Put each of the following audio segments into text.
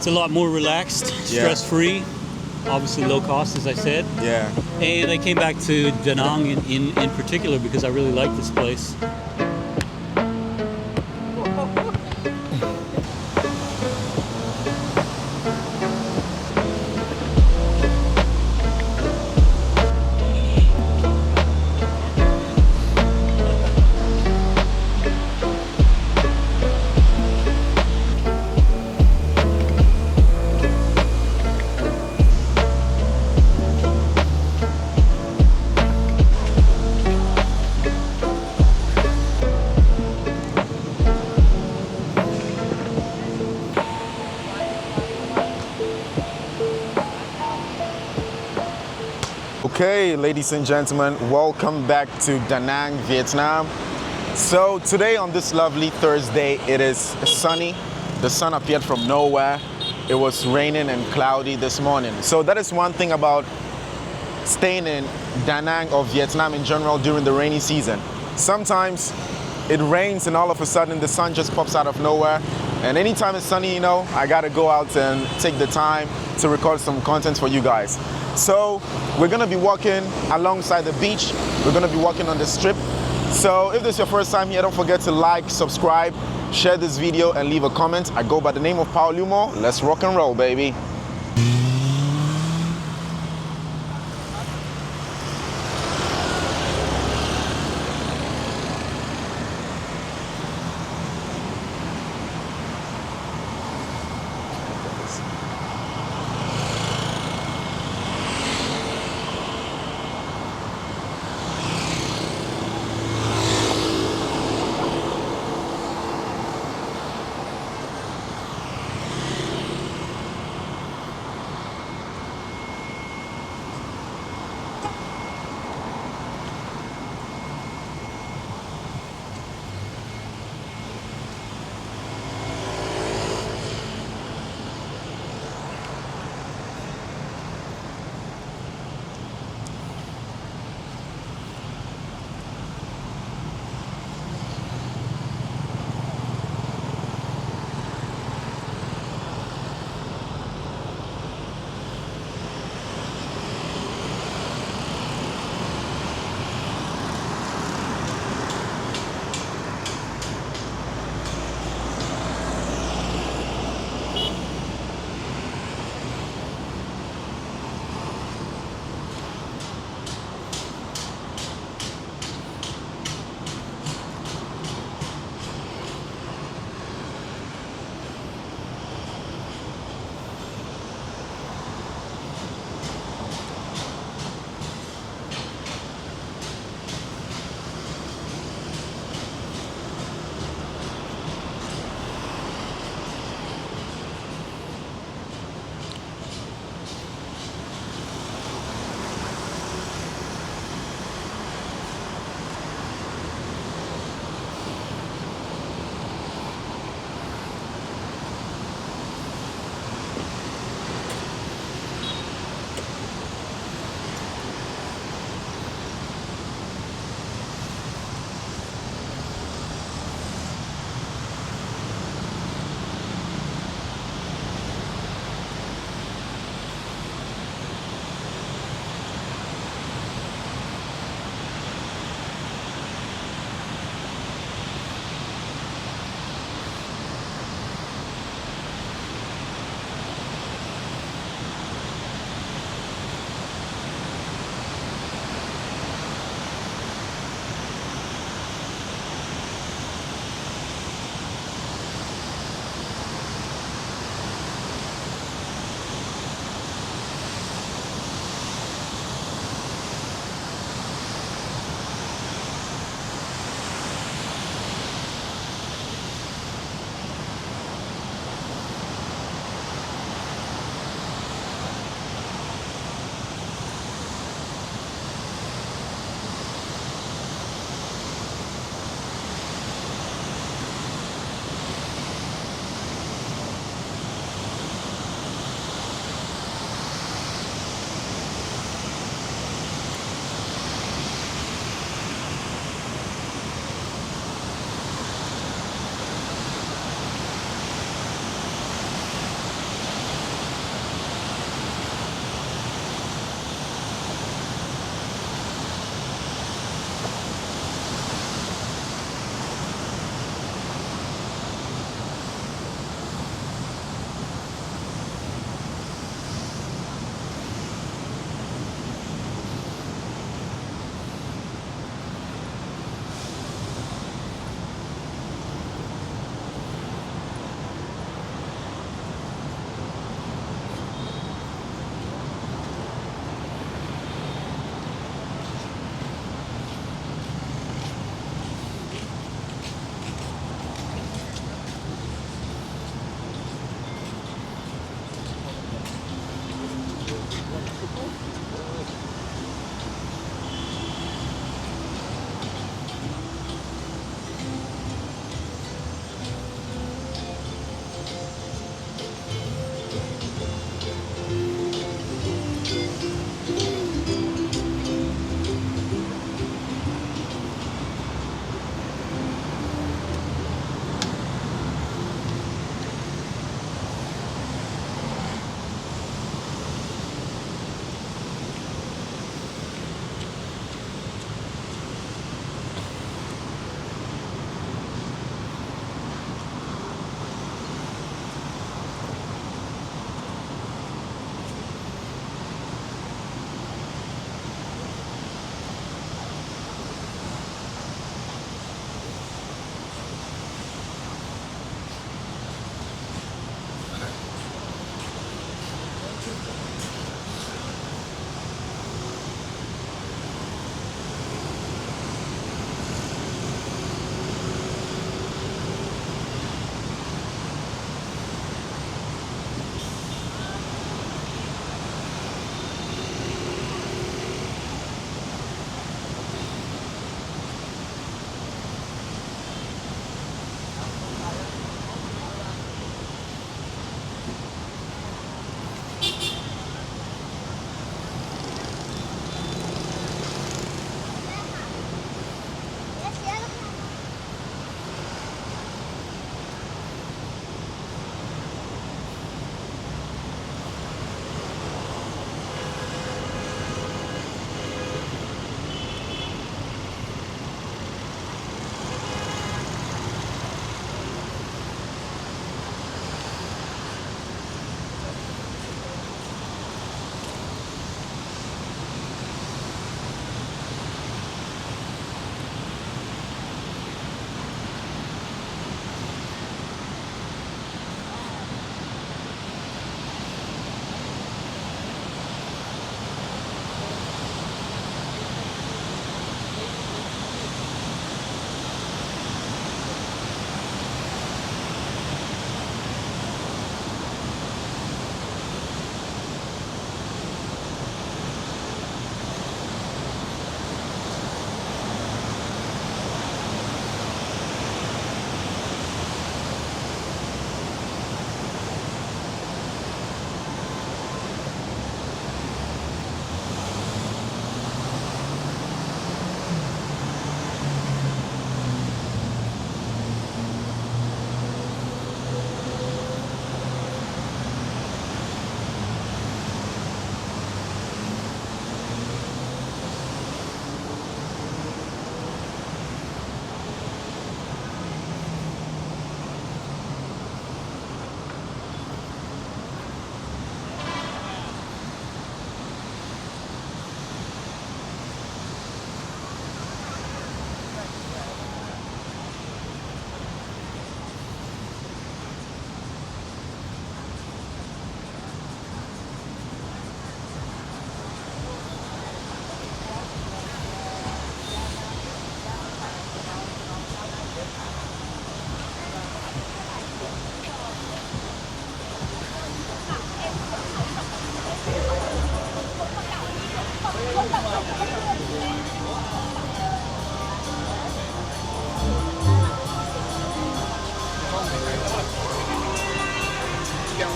It's a lot more relaxed, stress-free, obviously low cost, as I said. Yeah. And I came back to Da Nang in particular because I really like this place. Okay, ladies and gentlemen, welcome back to Da Nang, Vietnam. So today on this lovely Thursday, it is sunny. The sun appeared from nowhere. It was raining and cloudy this morning. So that is one thing about staying in Da Nang or Vietnam in general during the rainy season. Sometimes it rains and all of a sudden the sun just pops out of nowhere. And anytime it's sunny, you know, I gotta go out and take the time to record some content for you guys. So we're gonna be walking alongside the beach. We're gonna be walking on the strip. So if this is your first time here, don't forget to like, subscribe, share this video and leave a comment. I go by the name of Paulumo. Let's rock and roll, baby.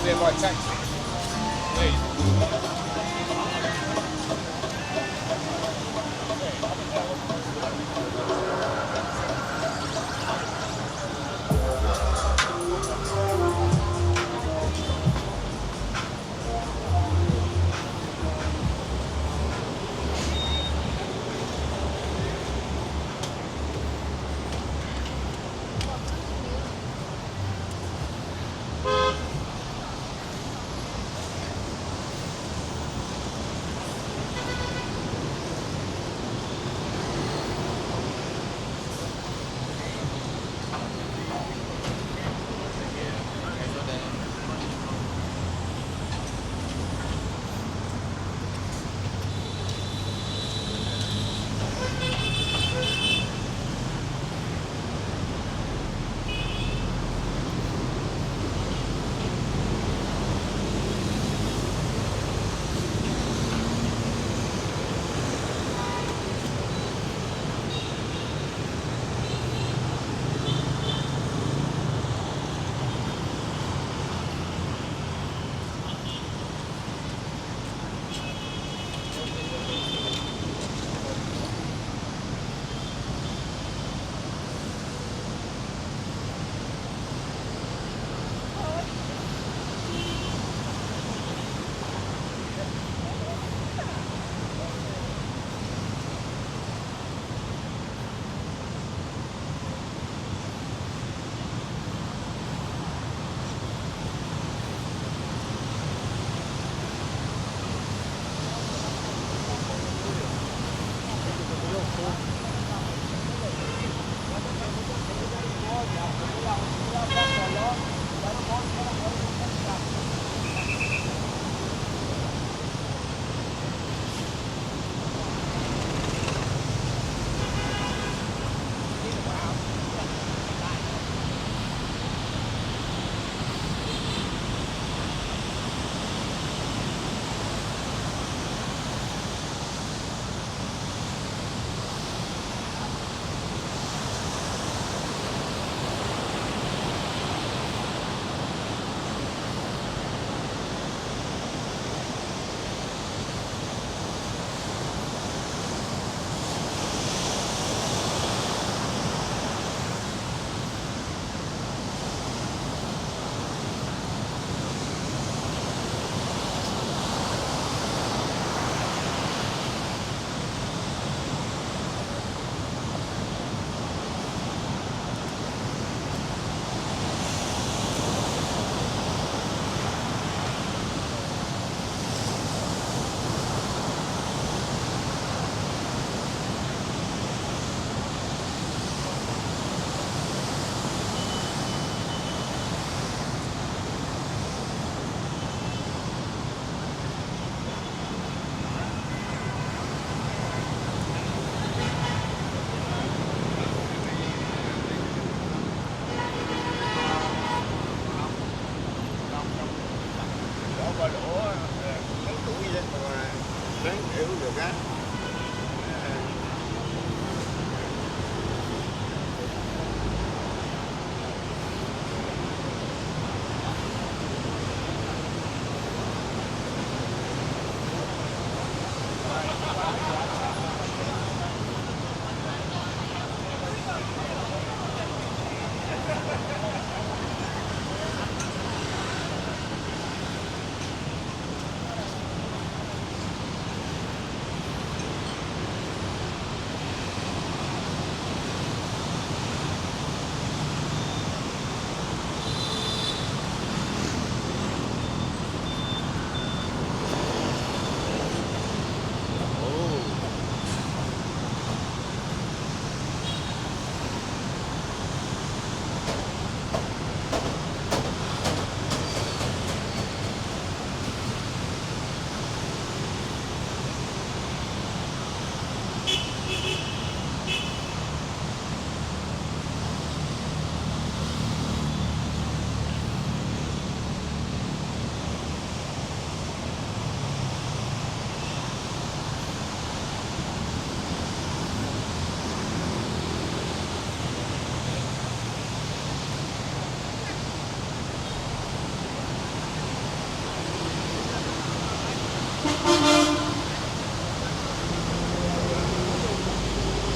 there by taxi. bò lỗ lớn tuổi vậy mà sáng hiểu được á.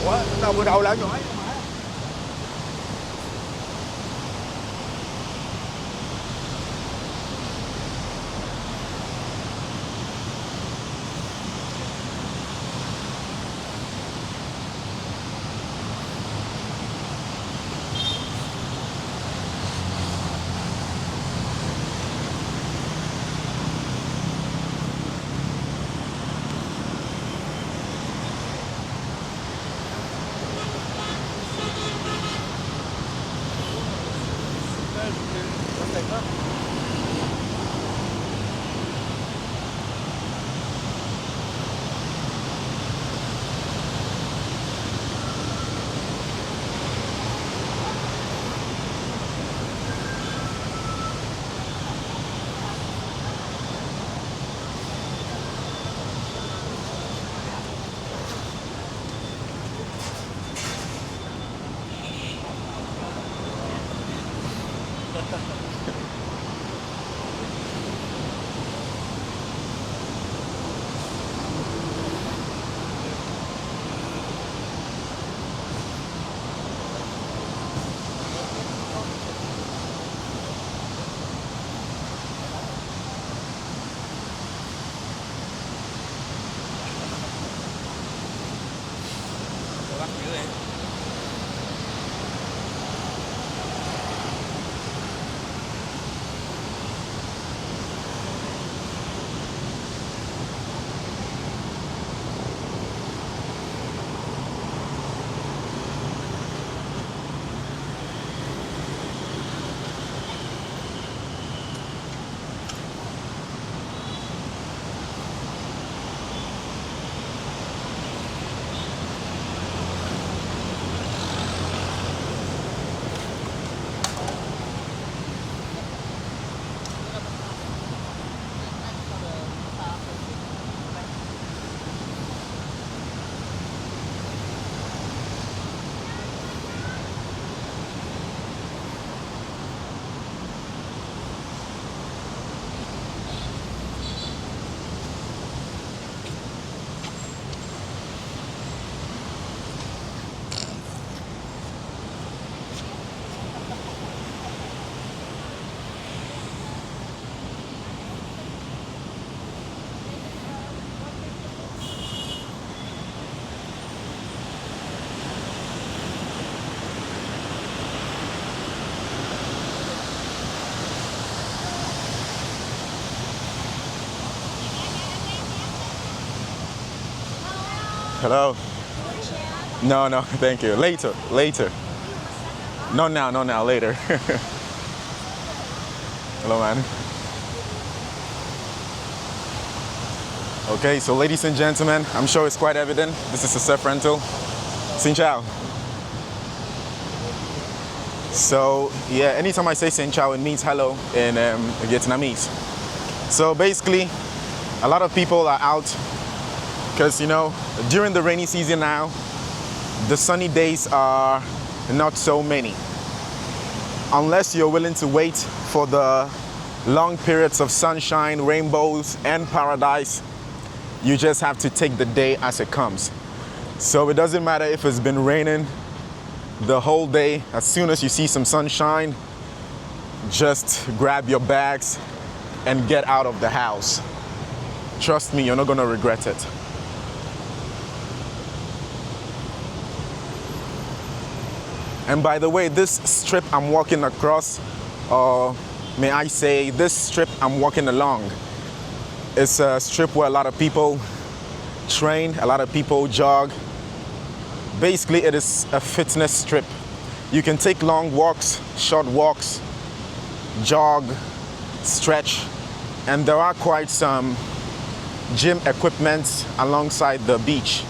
Ủa, đâu vừa đầu là nhỏ. Hello? No, no, thank you. Later, later. Not now, not now, later. Hello, man. Okay, so ladies and gentlemen, I'm sure it's quite evident. This is a surf rental. Xin chào. So, yeah, anytime I say Xin chào, it means hello in Vietnamese. So basically, a lot of people are out because, you know, during the rainy season now, the sunny days are not so many. Unless you're willing to wait for the long periods of sunshine, rainbows, and paradise, you just have to take the day as it comes. So it doesn't matter if it's been raining the whole day. As soon as you see some sunshine, just grab your bags and get out of the house. Trust me, you're not gonna regret it. And by the way, this strip I'm walking across, or may I say, this strip I'm walking along, is a strip where a lot of people train, a lot of people jog. Basically, it is a fitness strip. You can take long walks, short walks, jog, stretch, and there are quite some gym equipment alongside the beach.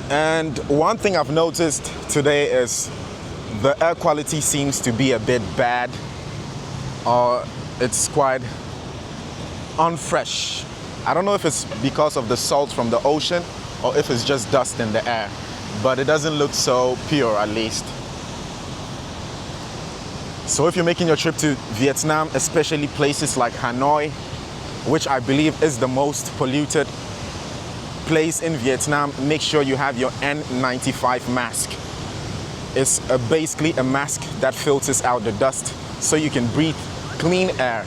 And one thing I've noticed today is the air quality seems to be a bit bad, or it's quite unfresh. I don't know if it's because of the salt from the ocean or if it's just dust in the air, but it doesn't look so pure, at least. So if you're making your trip to Vietnam, especially places like Hanoi, which I believe is the most polluted place in Vietnam, make sure you have your N95 mask. It's basically a mask that filters out the dust so you can breathe clean air.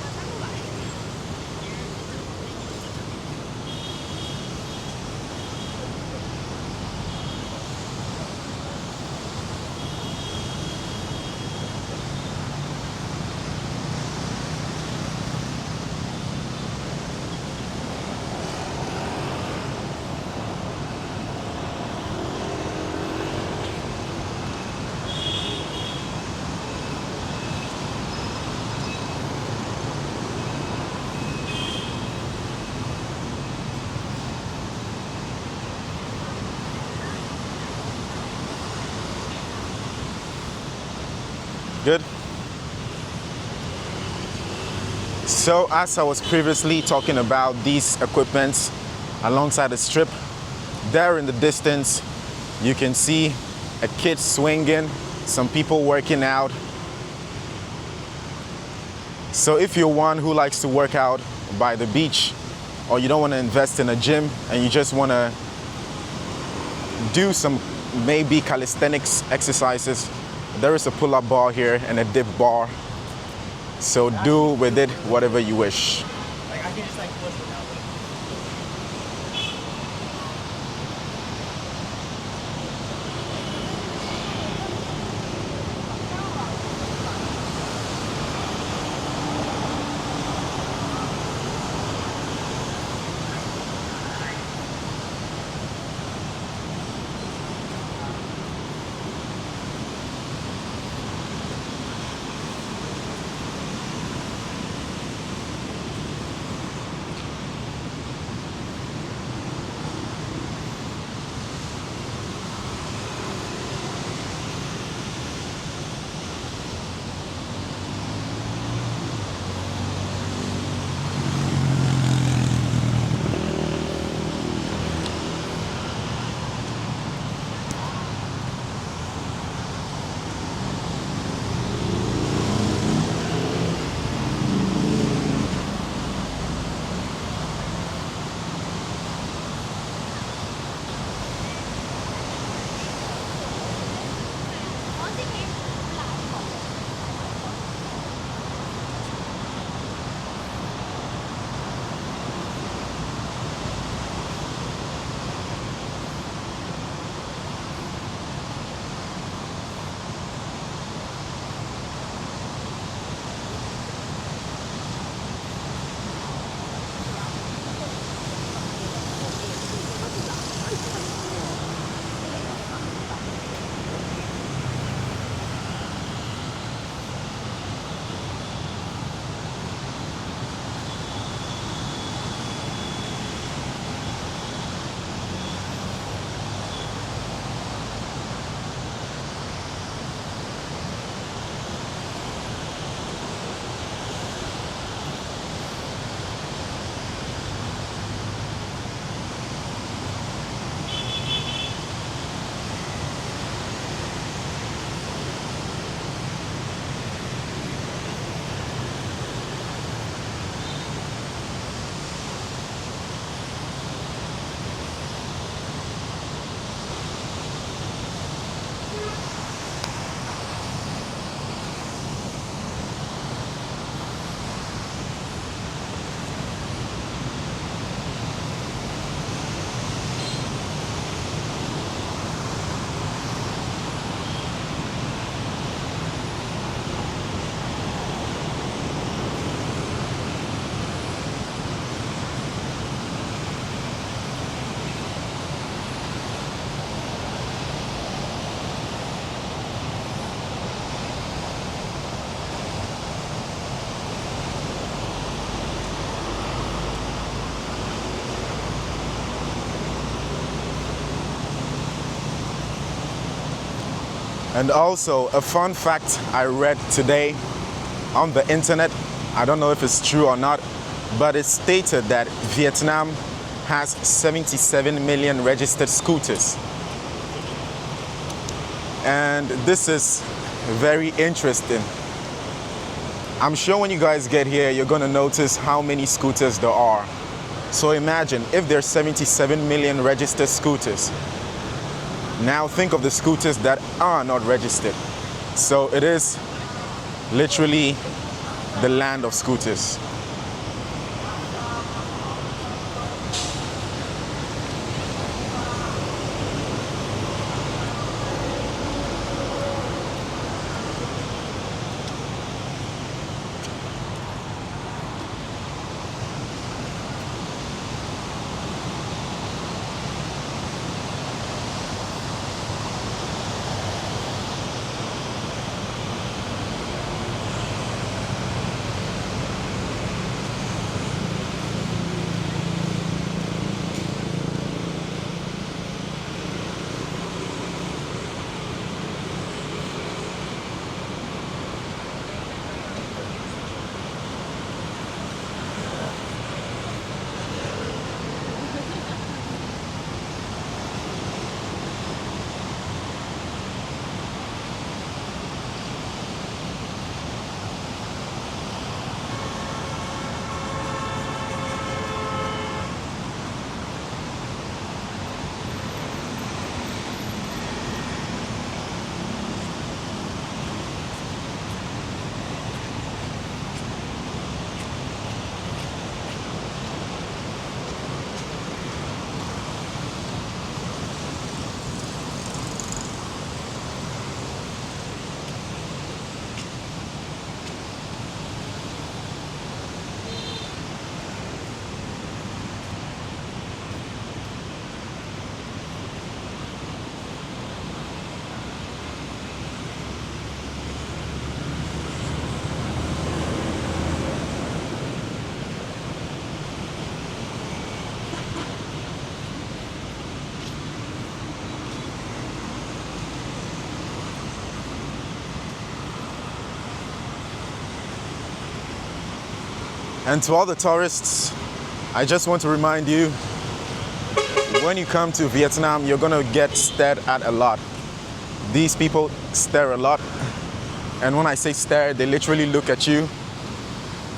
Good. So as I was previously talking about these equipments alongside the strip, there in the distance you can see a kid swinging, some people working out. So if you're one who likes to work out by the beach, or you don't want to invest in a gym and you just want to do some maybe calisthenics exercises, there is a pull-up bar here and a dip bar. So do with it whatever you wish. And also, a fun fact I read today on the internet, I don't know if it's true or not, but it stated that Vietnam has 77 million registered scooters. And this is very interesting. I'm sure when you guys get here, you're gonna notice how many scooters there are. So imagine if there's 77 million registered scooters. Now think of the scooters that are not registered. So it is literally the land of scooters. And to all the tourists, I just want to remind you, when you come to Vietnam, you're gonna get stared at a lot. These people stare a lot. And when I say stare, they literally look at you.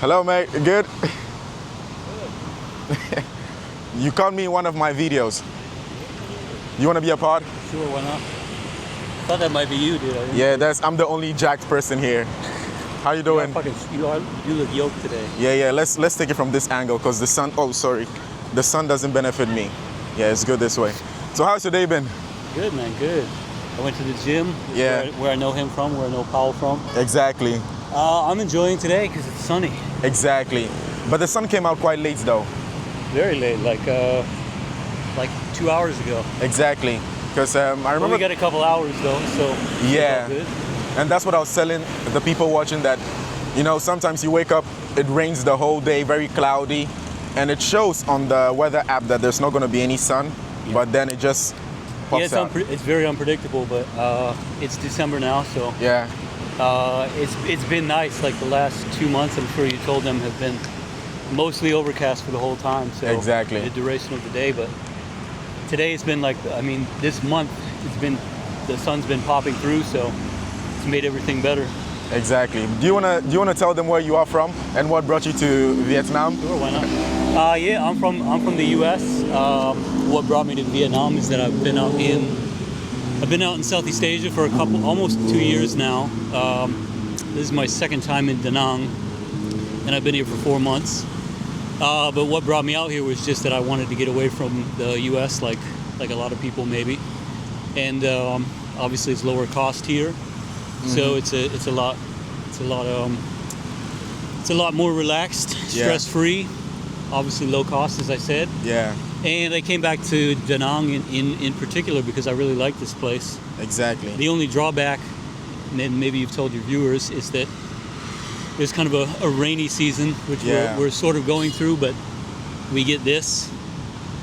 Hello, mate, you good? You caught me in one of my videos. You wanna be a part? Sure, why not? Thought that might be you, dude. Yeah, I'm the only jacked person here. How you doing? You look yoked today. Yeah. Let's take it from this angle because the sun. Oh, sorry, the sun doesn't benefit me. Yeah, it's good this way. So how's your day been? Good, man. Good. I went to the gym. Yeah. Where I know him from, where I know Paul from. Exactly. I'm enjoying today because it's sunny. Exactly. But the sun came out quite late though. Very late, like 2 hours ago. Exactly. Because I remember. Well, we got a couple hours though, so. Yeah. It's all good. And that's what I was telling the people watching, that, you know, sometimes you wake up, it rains the whole day, very cloudy, and it shows on the weather app that there's not going to be any sun, but then it just pops out. It's very unpredictable, but it's December now, so Yeah, it's been nice. Like the last 2 months, I'm sure you told them, have been mostly overcast for the whole time. So Exactly. the duration of the day, but today it's been like, I mean, this month the sun's been popping through, so it's made everything better. exactly. Do you wanna tell them where you are from and what brought you to Vietnam? Sure, why not? Yeah, I'm from the U.S. What brought me to Vietnam is that I've been out in Southeast Asia for almost 2 years now. This is my second time in Da Nang, and I've been here for 4 months. But what brought me out here was just that I wanted to get away from the U.S. like a lot of people maybe, and obviously it's lower cost here. So it's a lot more relaxed, stress-free, obviously low cost, as I said. Yeah, And I came back to Da Nang in particular because I really like this place. exactly. The only drawback, and maybe you've told your viewers, is that there's kind of a rainy season, which we're sort of going through, but we get this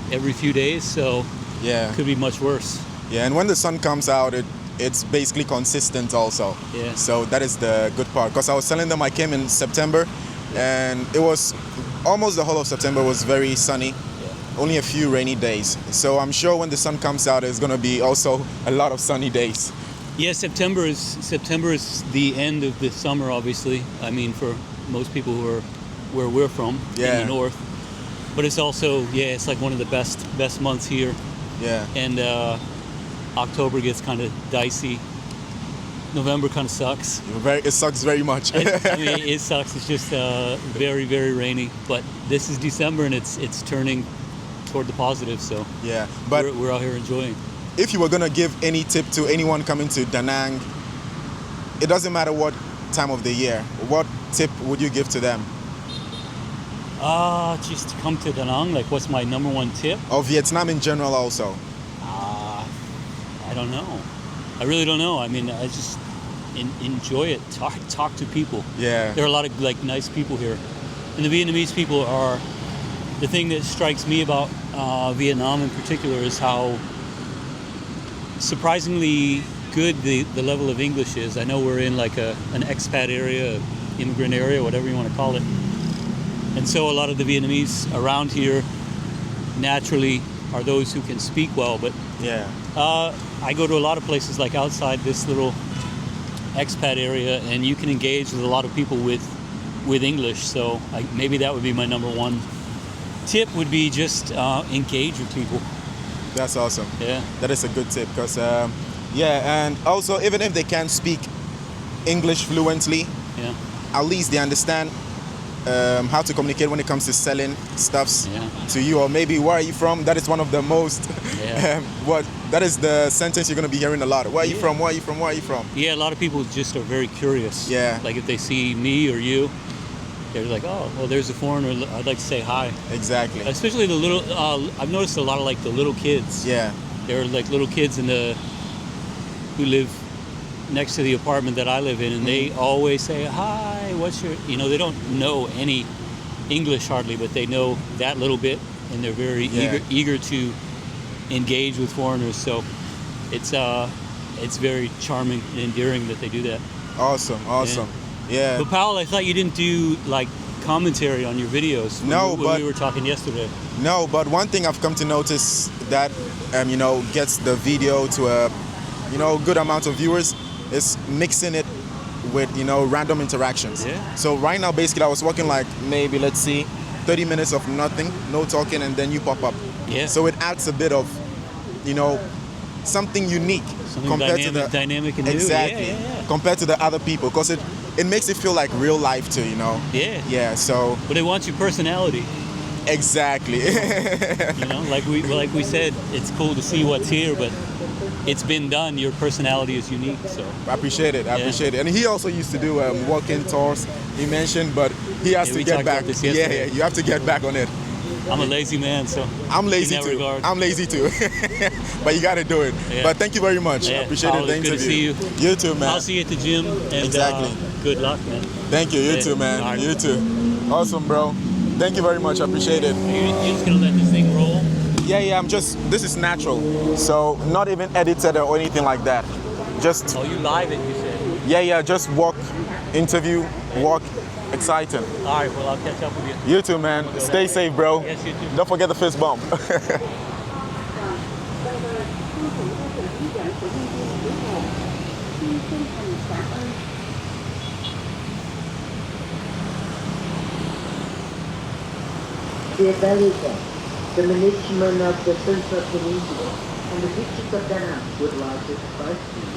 every few days, so Yeah. it could be much worse. Yeah, and when the sun comes out, it's basically consistent also. Yeah. So that is the good part. Because I was telling them I came in September, and it was almost the whole of September was very sunny. Only a few rainy days. So I'm sure when the sun comes out, there's gonna be also a lot of sunny days. Yeah, September is the end of the summer, obviously. I mean, for most people who are where we're from in the north. But it's also, it's like one of the best months here. Yeah. And October gets kind of dicey. November kind of sucks. It sucks very much. I mean, it sucks. It's just very, very rainy. But this is December, and it's turning toward the positive. So yeah, but we're out here enjoying. If you were gonna give any tip to anyone coming to Da Nang, it doesn't matter what time of the year, what tip would you give to them? Just to come to Da Nang, like what's my number one tip? Or Vietnam in general also? I don't know. I really don't know. I mean, I just enjoy it. Talk to people. Yeah. There are a lot of like nice people here. And the Vietnamese people are, the thing that strikes me about Vietnam in particular is how surprisingly good the level of English is. I know we're in like an expat area, immigrant area, whatever you want to call it. And so a lot of the Vietnamese around here naturally are those who can speak well. But yeah, I go to a lot of places like outside this little expat area, and you can engage with a lot of people with English. So maybe that would be my number one tip, would be just engage with people. That's awesome. Yeah, that is a good tip because and also even if they can't speak English fluently, at least they understand how to communicate when it comes to selling stuffs to you, or maybe where are you from? That is one of the most that is the sentence you're going to be hearing a lot. Where are you from? Where are you from? Where are you from? Yeah, a lot of people just are very curious. Yeah, like if they see me or you, they're like, oh, well, there's a foreigner, I'd like to say hi. Exactly. Especially the little, I've noticed a lot of like the little kids. Yeah. There are like little kids who live next to the apartment that I live in, and they always say, hi, what's your, they don't know any English hardly, but they know that little bit, and they're very eager to engage with foreigners. So it's very charming and endearing that they do that. Awesome. Yeah. But Powell, I thought you didn't do like commentary on your videos when we were talking yesterday. No, but one thing I've come to notice that gets the video to a good amount of viewers is mixing it with random interactions. Yeah. So right now basically I was working like maybe 30 minutes of nothing, no talking, and then you pop up. Yeah. So it adds a bit of something unique compared to the dynamic and new. Exactly. Yeah. Compared to the other people, because it makes it feel like real life too, Yeah. Yeah. So. But it wants your personality. Exactly. Like we said, it's cool to see what's here, but it's been done. Your personality is unique, so I appreciate it. And he also used to do walk-in tours. He mentioned, but he has to get back. Yeah, you have to get back on it. I'm a lazy man, so I'm lazy too. Regard. I'm lazy too. But you got to do it. Yeah. But thank you very much. I appreciate it. The interview. Good to see you. You too, man. I'll see you at the gym. And, exactly. Good luck, man. Thank you. You too, man. Right. You too. Awesome, bro. Thank you very much. I appreciate it. You're just gonna let this thing roll? Yeah. This is natural. So not even edited or anything like that. Just. Oh, you live it, you said? Yeah. Just walk, interview, walk. Exciting. All right, well, I'll catch up with you. You too, man. Stay safe, bro. Yes, you too. Don't forget the fist bump. Dear Belgium, the management of the Central Peninsula and the district of Da Nang would like to advise you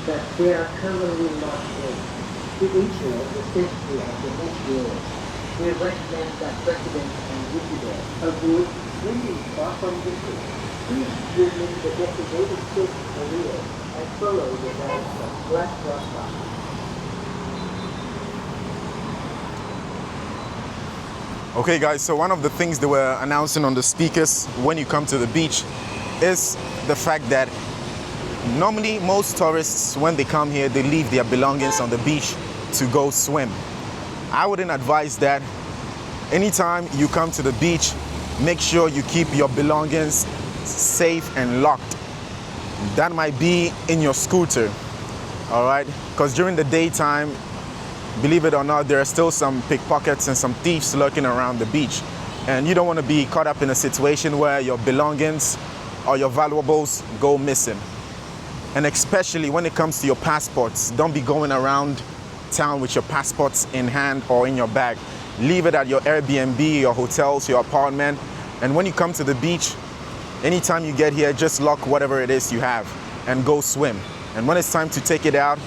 that they are currently not safe. To ensure the safety of the passengers, we recommend that residents and visitors avoid swimming far from the sea. Please remain the designated safe area and follow the directions of Black Rock Line. Okay guys, so one of the things they were announcing on the speakers when you come to the beach is the fact that normally most tourists, when they come here, they leave their belongings on the beach to go swim. I wouldn't advise that. Anytime you come to the beach, make sure you keep your belongings safe and locked. That might be in your scooter. all right? Because during the daytime, believe it or not, there are still some pickpockets and some thieves lurking around the beach. And you don't want to be caught up in a situation where your belongings or your valuables go missing. And especially when it comes to your passports, don't be going around town with your passports in hand or in your bag. Leave it at your Airbnb, your hotels, your apartment. And when you come to the beach, anytime you get here, just lock whatever it is you have and go swim. And when it's time to take it out,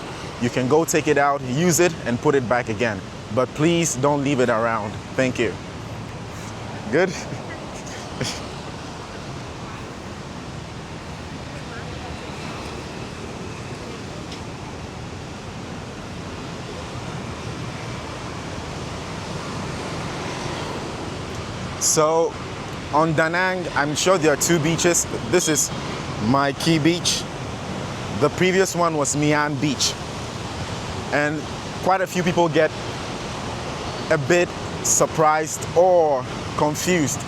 you can go take it out, use it, and put it back again. But please don't leave it around. Thank you. Good? So on Da Nang, I'm sure there are two beaches. This is my Khe Beach. The previous one was Mian Beach. And quite a few people get a bit surprised or confused.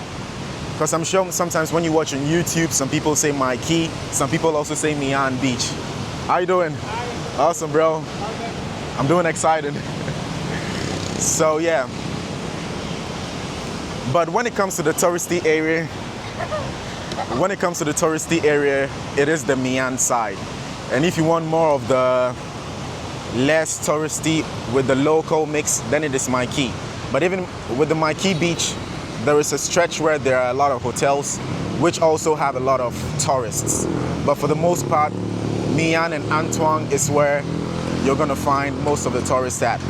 Because I'm sure sometimes when you watch on YouTube, some people say my Khe, some people also say Mian Beach. How you doing? Awesome, bro. I'm doing excited. So yeah. But when it comes to the touristy area, it is the Mian side. And if you want more of the less touristy with the local mix, then it is My Khe. But even with the My Khe Beach, there is a stretch where there are a lot of hotels, which also have a lot of tourists. But for the most part, Mian and An Thuong is where you're gonna find most of the tourists at.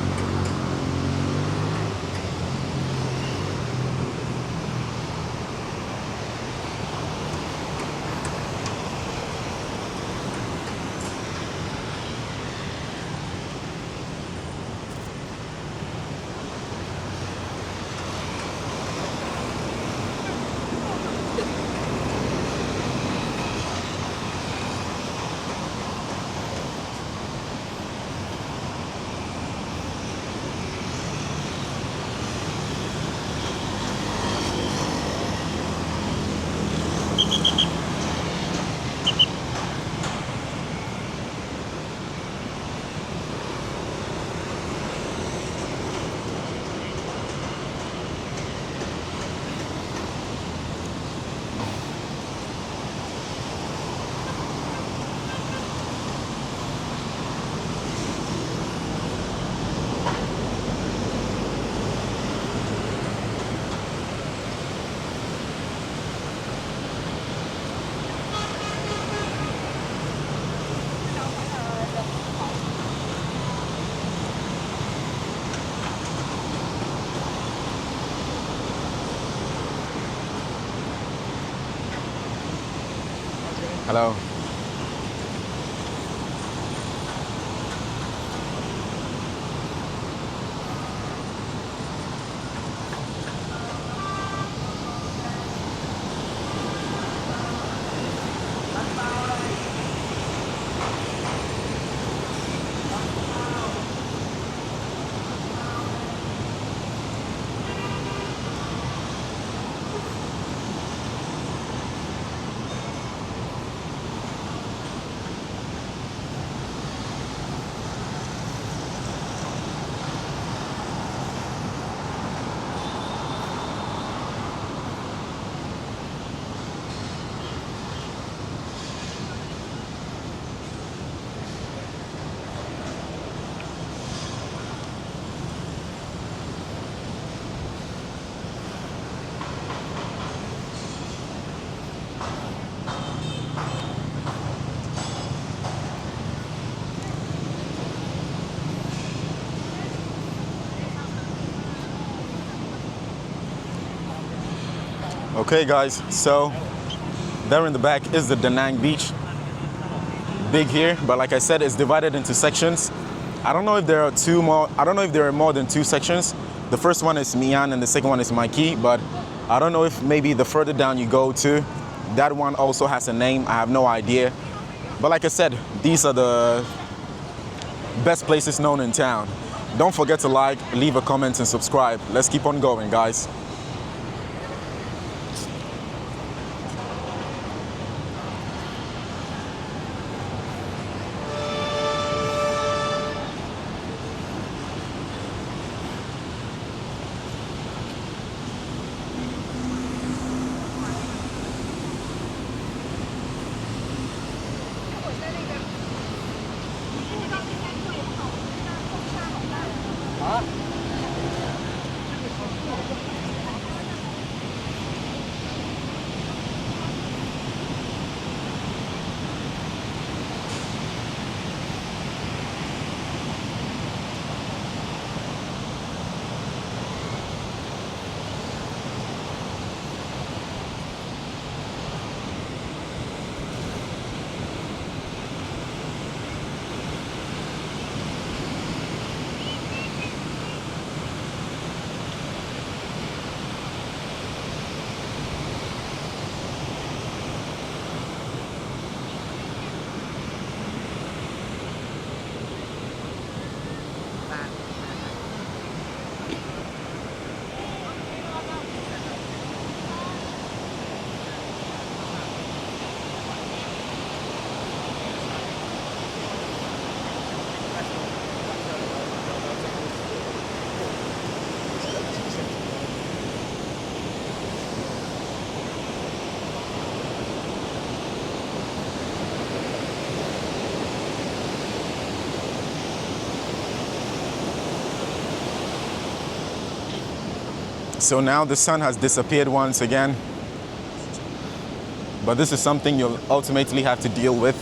Hello. Okay guys, so there in the back is the Da Nang Beach. Big here, but like I said, it's divided into sections. I don't know if there are more than two sections. The first one is Mian and the second one is My Khe, but I don't know if maybe the further down you go to, that one also has a name. I have no idea. But like I said, these are the best places known in town. Don't forget to like, leave a comment and subscribe. Let's keep on going, guys. So now the sun has disappeared once again. But this is something you'll ultimately have to deal with.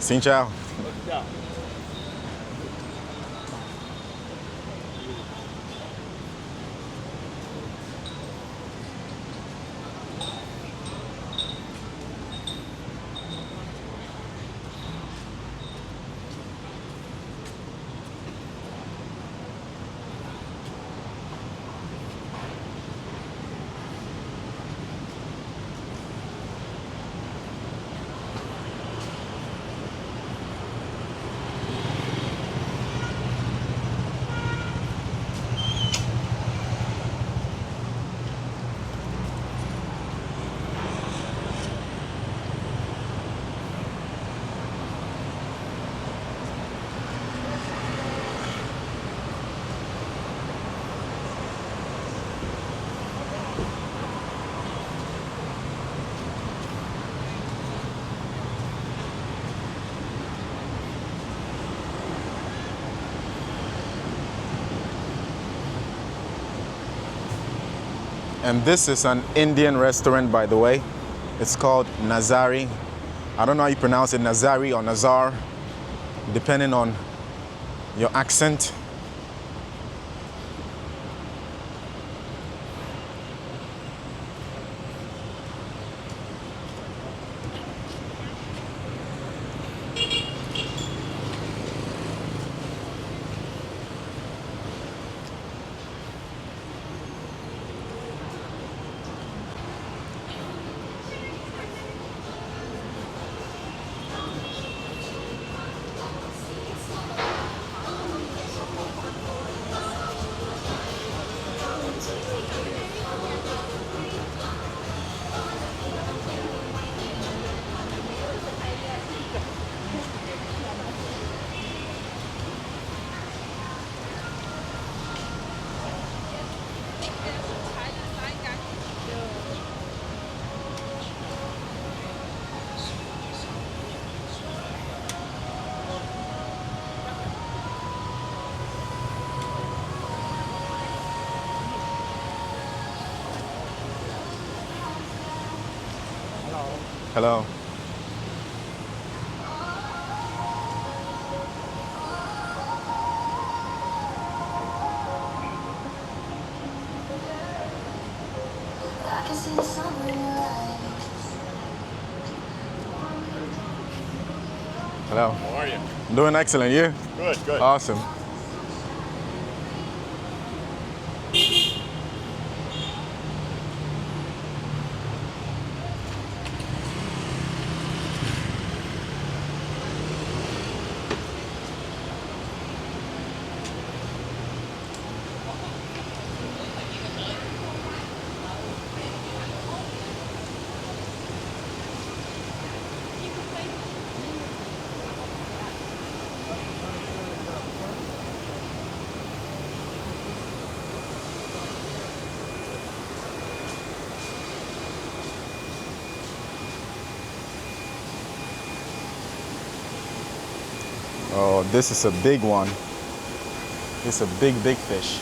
Xin chào. And this is an Indian restaurant, by the way. It's called Nazari. I don't know how you pronounce it, Nazari or Nazar, depending on your accent. Hello. I can see the summer in your eyes. Hello. How are you? I'm doing excellent. You? Good, good. Awesome. Oh, this is a big one. It's a big, big fish.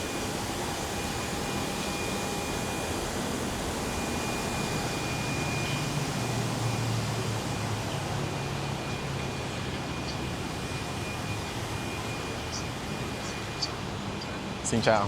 Xin chào.